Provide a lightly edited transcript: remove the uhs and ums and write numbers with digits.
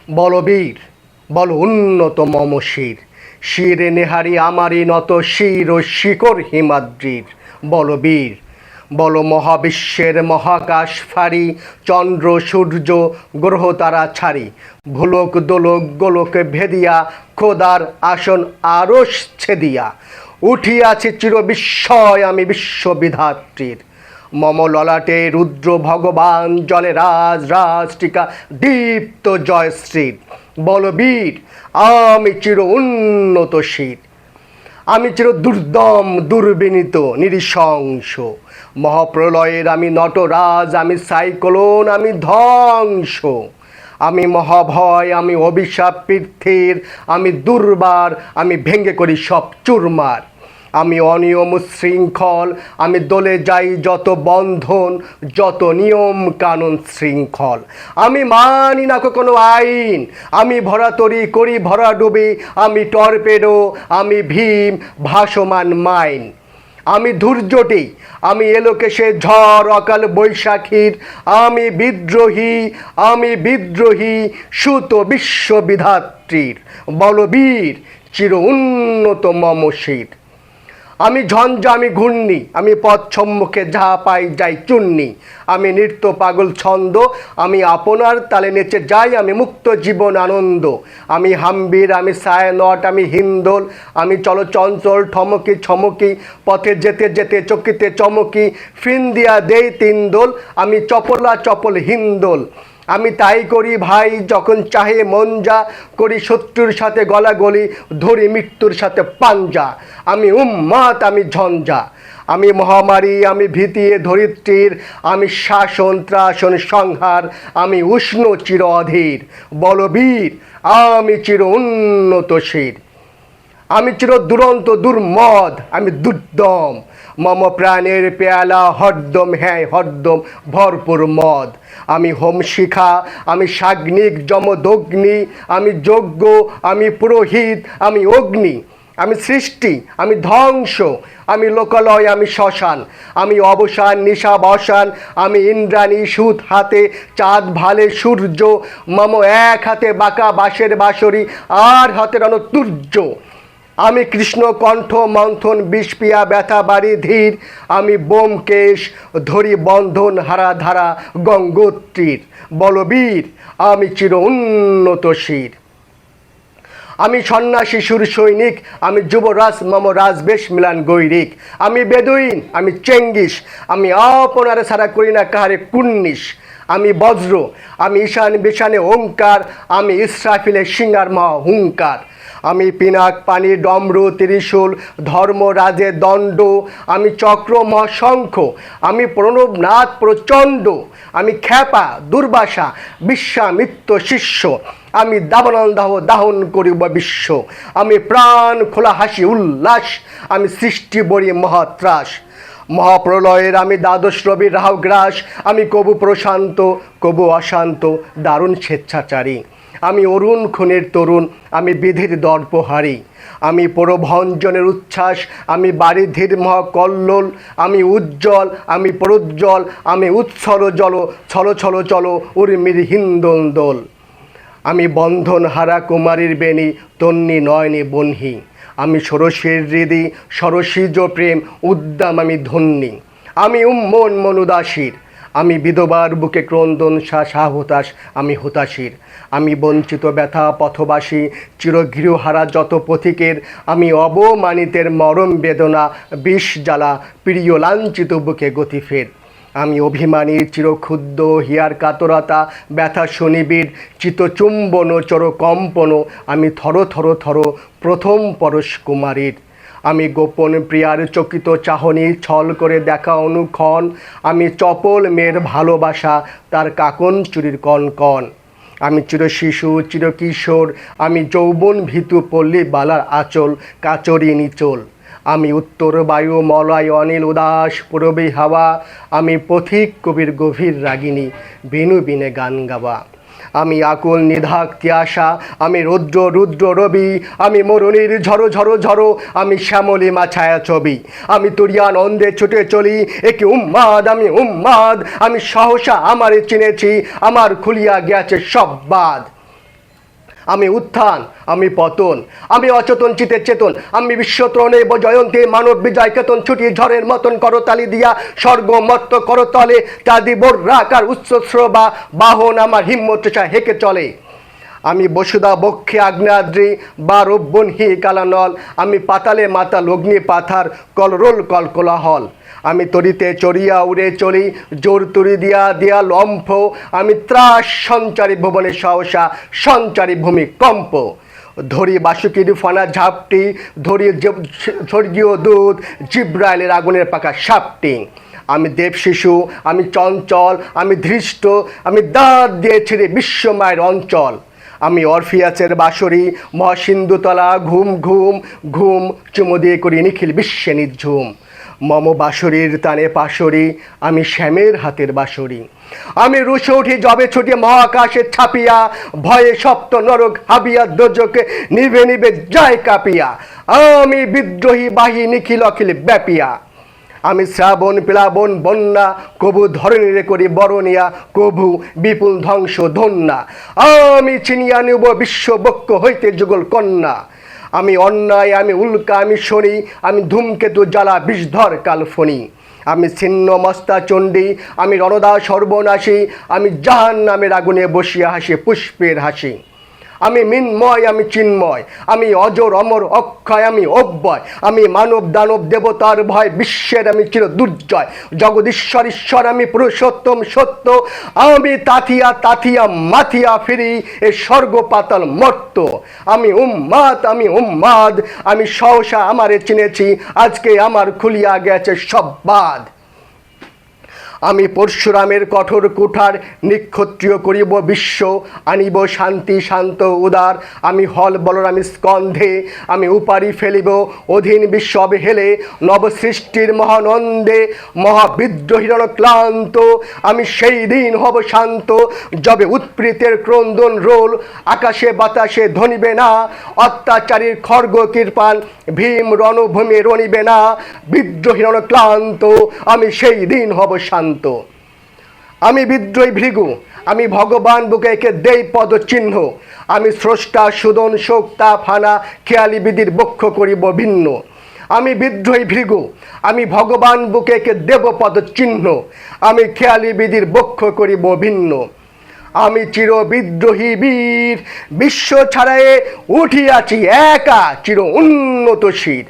বলবীর বল উন্নত মম শির, শিরে নেহারি আমারই নত শির ও শিকড় হিমাদ্রির। বলবীর বল মহাবিশ্বের মহাকাশ ফারি, চন্দ্র সূর্য গ্রহ তারা ছাড়ি, ভুলক দোলক গোলক ভেদিয়া, খোদার আসন আরশ ছেদিয়া, উঠিয়াছে চির বিস্ময় আমি বিশ্ববিধাত্রীর। মম ললাটে রুদ্র ভগবান জলে রাজ রাজ টিকা দীপ্ত জয়শ্রীর। বলবীর আমি চির উন্নত শির, আমি চির দুর্দম দুর্বিনীত নিরিশংস, মহাপ্রলয়ের আমি নটরাজ, আমি সাইক্লোন, আমি ধ্বংস, আমি মহাভয়, আমি অভিশাপ পৃথ্বীর, আমি দুর্বার, আমি ভেঙে করি সব চুরমার। আমি অনিয়ম শৃঙ্খল, আমি দলে যাই যত বন্ধন, যত নিয়ম কানুন শৃঙ্খল। আমি মানি না কোনো আইন, আমি ভরাতরি করি ভরাডুবি, আমি টর্পেডো, আমি ভীম ভাসমান মাইন। আমি ধৈর্যটি, আমি এলোকেশে ঝড় অকাল বৈশাখীর, আমি বিদ্রোহী, আমি বিদ্রোহী সুত বিশ্ববিধাত্রীর। বলবীর চির উন্নত মম শির। আমি ঝঞ্ঝা, আমি ঘূর্ণি, আমি পথ সম্মুখে যাহা পাই যাই চূর্ণি, আমি নৃত্য পাগল ছন্দ, আমি আপনার তালে নেচে যাই, আমি মুক্ত জীবন আনন্দ। আমি হাম্বির, আমি সায়নট, আমি হিন্দোল, আমি চলচঞ্চল ঠমকি ছমকি, পথে যেতে যেতে চকিতে চমকি, ফিন দিয়া দেই তিন দোল, আমি চপলা চপল হিন্দোল। আমি তাই করি ভাই যখন চাহে মন যা, করি শত্রুর সাথে গলাগলি, ধরি মৃত্যুর সাথে পাঞ্জা। আমি উম্মাদ, আমি ঝঞ্ঝা, আমি মহামারী, আমি ভীতি ধরিত্রীর, আমি শাসন ত্রাসন সংহার, আমি উষ্ণ চির অধীর। বলবীর আমি চির উন্নত শির, আমি চির দুরন্ত দুর্মদ, আমি দুর্দম, মম প্রাণের পেয়ালা হরদম, হ্যাঁ হরদম ভরপুর মদ। আমি হোম শিখা, আমি সাগ্নিক যমদগ্নি, আমি যজ্ঞ, আমি পুরোহিত, আমি অগ্নি, আমি সৃষ্টি, আমি ধ্বংস, আমি লোকালয়, আমি শ্মশান, আমি অবসান নিশাবসান, আমি ইন্দ্রাণী সুত হাতে চাঁদ ভালে সূর্য, মম এক হাতে বাঁকা বাঁশের বাঁশরি, আর হাতে রণতুর্য। আমি কৃষ্ণ কণ্ঠ মন্থন বিষপিয়া ব্যথা বাড়ি ধীর, আমি বোমকেশ ধরি বন্ধন হারা ধারা গঙ্গোত্রীর। বলবীর আমি চির উন্নত শির। আমি সন্ন্যাসী সুর সৈনিক, আমি যুবরাজ মম রাজবেশ মিলান গৈরিক, আমি বেদুইন, আমি চেঙ্গিস, আমি আপনারে ছাড়া করি না কাহারে কুন্নিস। আমি বজ্র, আমি ঈশান বিশানে ওঙ্কার, আমি ইসরাফিলে সিঙ্গার মহা হুঙ্কার। আমি পিনাক পানি ডমরু ত্রিশূল ধর্মরাজে দণ্ড, আমি চক্র মহাশঙ্খ, আমি প্রণবনাথ প্রচণ্ড, আমি খ্যাপা দুর্বাসা বিশ্বামিত্র শিষ্য, আমি দাবানন্দাহ দাহন করিব বিশ্ব। আমি প্রাণ খোলা হাসি উল্লাস, আমি সৃষ্টি বরি মহাত্রাস। মহাপ্রলয়ের আমি দ্বাদশ রবি রাহুগ্রাস, আমি কবু প্রশান্ত কবু অশান্ত দারুণ স্বেচ্ছাচারী। আমি অরুণ খুনের তরুণ, আমি বিধির দর্পহারী, আমি পরভঞ্জনের উচ্ছ্বাস, আমি বারিধির মহাকল্লোল, আমি উজ্জ্বল, আমি প্রজ্জ্বল, আমি উচ্ছল জল ছল ছল চল উর্মির হিন্দোল দোল। আমি বন্ধন হারা কুমারীর বেণী তন্নি নয়নে বহ্নি, আমি ষোড়শীর হৃদি সরসীজ প্রেম উদ্দাম আমি ধন্যী। আমি উম্মন মনুদাসীর, আমি বিধবার বুকে ক্রন্দন সাহতাস, আমি হতাশীর। আমি বঞ্চিত ব্যথা পথবাসী চিরগৃহহারা যত পথিকের, আমি অবমানিতের মরম বেদনা বিষ জ্বালা প্রিয় লাঞ্ছিত বুকে গতি ফের। আমি অভিমানীর চিরক্ষুদ্র হিয়ার কাতরতা ব্যথা শনিবীর চিতচুম্বন চর কম্পন, আমি থর থর থর প্রথম পরশ কুমারীর। আমি গোপন প্রিয়ার চকিত চাহনি ছল করে দেখা অনুক্ষণ, আমি চপল মেয়ের ভালোবাসা তার কাকন চুরির কন কন। আমি চির শিশু চির কিশোর, আমি যৌবন ভীতু পল্লী বালার আঁচল কাচরি নিচল। আমি উত্তর বায়ু মলয় অনিল উদাস পূরবী হাওয়া, আমি পথিক কবির গভীর রাগিনী বিনু বিনে গান গাওয়া। আমি আকুল নিধাক তিয়াসা, আমি রৌদ্র রুদ্র রবি, আমি মরুণীর ঝড়ো ঝড়ো ঝড়ো, আমি শ্যামলী মা ছায়া ছবি। আমি তুরিয়ানন্দে ছুটে চলি একে উম্মাদ, আমি উম্মাদ, আমি সহসা আমারে চিনেছি, আমার খুলিয়া গিয়াছে সব বাদ। আমি উত্থান, আমি পতন, আমি অচেতন চিতে চেতন, আমি বিশ্বত্রণে জয়ন্তী মানব বিজয় কেতন ছুটি ঝড়ের মতন করতালি দিয়া স্বর্গমত্ত করতলে চাঁদি বর্রাকার উচ্চশ্রবা বাহন আমার হিম্মত হেঁকে চলে। আমি বসুদা বক্ষে আগ্নেয়াদ্রি বা রব্বনহি কালানল, আমি পাতালে মাতাল অগ্নি পাথার কলরোল কলকোলাহল, আমি তরিতে চড়িয়া উড়ে চলি জোর তুরি দিয়া দিয়া লম্ফ, আমি ত্রাস সঞ্চারী ভুবনে সহসা সঞ্চারী ভূমিকম্প, ধরি বাসুকির ফানা ঝাপটি, ধরি স্বর্গীয় দূত জিব্রাইলের আগুনের পাকা সাপটি, আমি দেব শিশু, আমি চঞ্চল, আমি ধৃষ্ট, আমি দাঁত দিয়ে ছেড়ে বিশ্বমায়ের অঞ্চল, আমি অরফিয়াসের বাঁশরি মহাসিন্ধুতলা ঘুম ঘুম ঘুম চুমো দিয়ে করি নিখিল বিশ্বে নিঝুম, মম বাঁশরীর তানে পাশরি, আমি শ্যামের হাতের বাঁশরি, আমি রুশে উঠি জবে ছুটিয়ে মহাকাশে ছাপিয়া, ভয়ে সপ্ত নরক হাবিয়া দোজকে নিভে নিভে যায় কাঁপিয়া, আমি বিদ্রোহী বাহি নিখিল অখিল ব্যাপিয়া, আমি শ্রাবণ প্লাবন বন্যা কবু ধরণীরে করি বরণিয়া, কবু বিপুল ধ্বংস ধন্যা, আমি চিনিয়া নেব বিশ্ববক্ষ হইতে যুগল কন্যা, আমি অন্যায়, আমি উল্কা, আমি শনি, আমি ধূমকেতু জ্বালা বিষধর কালফণি, আমি ছিন্ন মস্তা চণ্ডী, আমি রণদা সর্বনাশী, আমি জাহান নামের আগুনে বসিয়া হাসি পুষ্পের হাসি, আমি মিন্ময়, আমি চিন্ময়, আমি অজর অমর অক্ষয়, আমি অব্যয়, আমি মানব দানব দেবতার ভয়, বিশ্বের আমি চির দুর্জয়, জগদীশ্বর ঈশ্বর, আমি পুরুষোত্তম সত্য, আমি তাথিয়া তাথিয়া মাথিয়া ফিরি এ স্বর্গ পাতাল মর্ত, আমি উম্মাদ, আমি উম্মাদ, আমি সহসা আমারে চিনেছি, আজকে আমার খুলিয়া গেছে সব বাদ, আমি পরশুরামের কঠোর কুঠার নিক্ষত্রিয় করিব বিশ্ব, আনিব শান্তি শান্ত উদার, আমি হল বলরাম স্কন্ধে, আমি উপারি ফেলিব অধীন বিশ্ব অবহেলে, নবসৃষ্টির মহানন্দে মহাবিদ্রোহীর ক্লান্ত, আমি সেই দিন হব শান্ত যবে উৎপীড়িতের ক্রন্দন রোল আকাশে বাতাসে ধ্বনিবে না, অত্যাচারীর খড়গ কৃপান ভীম রণভূমি রণিবে না, বিদ্রোহীর ক্লান্ত, আমি সেই দিন হব শান্ত, আমি বিদ্রোহী ভৃগু, আমি ভগবান বুকে একে দেই পদ চিহ্ন, আমি স্রষ্টা সুদন শোক্তা ফানা খেয়ালি বিধির বক্ষ করিব ভিন্ন, আমি বিদ্রোহী ভৃগু, আমি ভগবান বুকে একে দেব পদ চিহ্ন, আমি খেয়ালি বিধির বক্ষ করিব ভিন্ন, আমি চির বিদ্রোহী বীর বিশ্ব ছাড়ায়ে উঠিয়াছি একা চির উন্নত শির।